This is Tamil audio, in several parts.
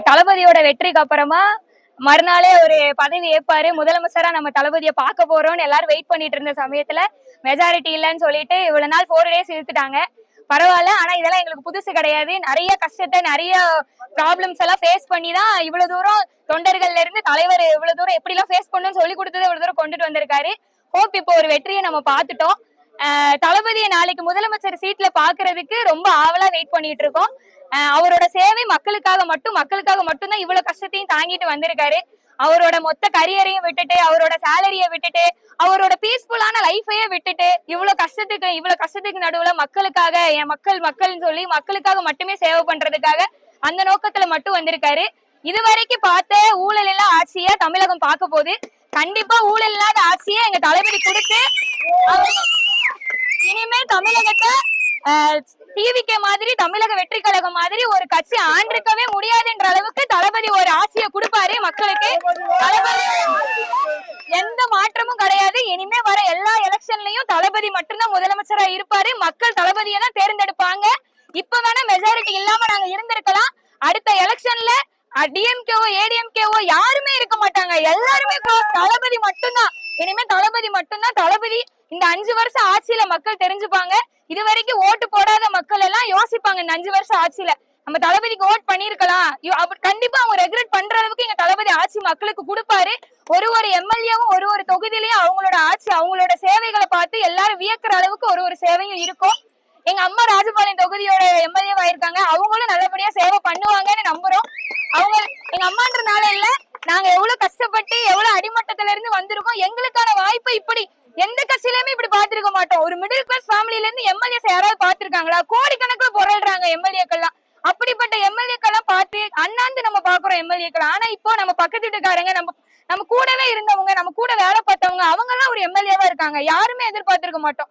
தளபதியோட வெற்றிக்கு அப்புறமா மறுநாளே ஒரு பதவி ஏற்பாரு. முதலமைச்சரா நம்ம தளபதியை பார்க்க போறோம்னு எல்லாரும் வெயிட் பண்ணிட்டு இருந்த சமயத்துல மெஜாரிட்டி இல்லைன்னு சொல்லிட்டு இவ்வளவு நாள் 4 days இழுத்துட்டாங்க. பரவாயில்ல. ஆனா இதெல்லாம் எங்களுக்கு புதுசு கிடையாது. நிறைய கஷ்டத்தை நிறைய ப்ராப்ளம்ஸ் எல்லாம் ஃபேஸ் பண்ணி தான் இவ்வளவு தூரம் தொண்டர்கள்ல இருந்து தலைவர் இவ்வளவு தூரம் எப்படி எல்லாம் ஃபேஸ் பண்ணணும்னு சொல்லி கொடுத்தது இவ்வளவு தூரம் கொண்டுட்டு வந்திருக்காரு. ஹோப் இப்போ ஒரு வெற்றியை நம்ம பார்த்துட்டோம். தளபதியை நாளைக்கு முதலமைச்சர் சீட்ல பாக்குறதுக்கு ரொம்ப ஆவலா வெயிட் பண்ணிட்டு இருக்கோம். அவரோட சேவை மக்களுக்காக மட்டும் தான் இவ்வளவு கஷ்டத்தையும் தாங்கிட்டு வந்திருக்காரு. அவரோட மொத்த கரியரையும் விட்டுட்டு, அவரோட சேலரிய விட்டுட்டு, அவரோட பீஸ்ஃபுல்லான லைஃபையே விட்டுட்டு இவ்வளவு கஷ்டத்துக்கு நடுவுல மக்களுக்காக என் மக்கள்னு சொல்லி மக்களுக்காக மட்டுமே சேவை பண்றதுக்காக அந்த நோக்கத்துல மட்டும் வந்திருக்காரு. இதுவரைக்கும் பார்த்த ஊழல் இல்லா ஆட்சிய தமிழகம் பார்க்க போகுது. கண்டிப்பா ஊழல் இல்லாத ஆட்சியை எங்க தளபதி கொடுத்து இனிமே தமிழகத்தை டிவிகே மாதிரி தமிழக வெற்றி கழகம் மாதிரி ஒரு கட்சி ஆண்டிருக்கவே முடியாதுன்ற அளவுக்கு தளபதி ஒரு ஆட்சியை கொடுப்பாரு மக்களுக்கு. தளபதி எந்த மாற்றமும் கிடையாது. இனிமே வர எல்லா எலெக்ஷன்லயும் தளபதி மட்டும்தான் முதலமைச்சரா இருப்பாரு. மக்கள் தளபதியை தான் தேர்ந்தெடுப்பாங்க. இப்ப வேணா மெஜாரிட்டி இல்லாம நாங்க இருந்திருக்கலாம். அடுத்த எலெக்ஷன்ல டிஎம்கேவோ ஏடிஎம்கேவோ யாருமே இருக்க மாட்டாங்க. எல்லாருமே தளபதி மட்டும்தான். இனிமே தளபதி மட்டும்தான். தளபதி இந்த 5 வருஷம் ஆட்சியில மக்கள் தெரிஞ்சுப்பாங்க. இது வரைக்கும் ஓட்டு போடாத மக்கள் எல்லாம் யோசிப்பாங்க. இந்த 5 வருஷம் ஆட்சியில நம்ம தளபதிக்கு ஓட் பண்ணிருக்கலாம். கண்டிப்பா அவங்க ரெக்ரெட் பண்ற அளவுக்கு எங்க தளபதி ஆட்சி மக்களுக்கு கொடுப்பாரு. ஒரு எம்எல்ஏவும் ஒரு தொகுதியிலயும் அவங்களோட ஆட்சி அவங்களோட சேவைகளை பார்த்து எல்லாரும் வியக்கிற அளவுக்கு ஒரு சேவையும் இருக்கும். எங்க அம்மா ராஜபாளையம் தொகுதியோட எம்எல்ஏவா இருக்காங்க. அவங்களும் நல்லபடியா சேவை பண்ணுவாங்கன்னு நம்புறோம். அவங்க எங்க அம்மான்றனால இல்ல, நாங்க எவ்வளவு கஷ்டப்பட்டு எவ்வளவு அடிமட்டத்துல இருந்து வந்திருக்கோம். எங்களுக்கான வாய்ப்பு இப்படி எந்த கட்சியிலுமே இப்படி பாத்துருக்க மாட்டோம். ஒரு மிடில் கிளாஸ் ஃபேமிலில இருந்து எம்எல்ஏஸ் யாராவது பாத்துருக்காங்களா? கோடிக்கணக்கில் பொருள்றாங்க எம்எல்ஏக்கள்லாம். அப்படிப்பட்ட எம்எல்ஏக்கெல்லாம் பார்த்து அண்ணாந்து நம்ம பாக்குறோம் எம்எல்ஏக்கள். ஆனா இப்போ நம்ம பக்கத்து வீட்டுக்காரங்க நம்ம கூடவே இருந்தவங்க நம்ம கூட வேலை பார்த்தவங்க அவங்க எல்லாம் ஒரு எம்எல்ஏவா இருக்காங்க. யாருமே எதிர்பார்த்திருக்க மாட்டோம்.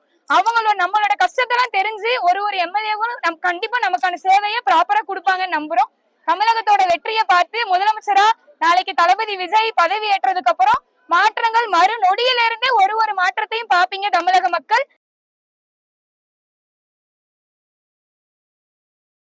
நம்மளோட கஷ்டத்தெல்லாம் தெரிஞ்சு ஒரு எம்எல்ஏவும் கண்டிப்பா நமக்கான சேவையை ப்ராப்பரா கொடுப்பாங்கன்னு நம்புறோம். தமிழகத்தோட வெற்றியை பார்த்து முதலமைச்சரா நாளைக்கு தளபதி விஜய் பதவி ஏற்றதுக்கு அப்புறம் மாற்றங்கள் மறு நொடியில இருந்து ஒரு மாற்றத்தையும் பாப்பீங்க தமிழக மக்கள்.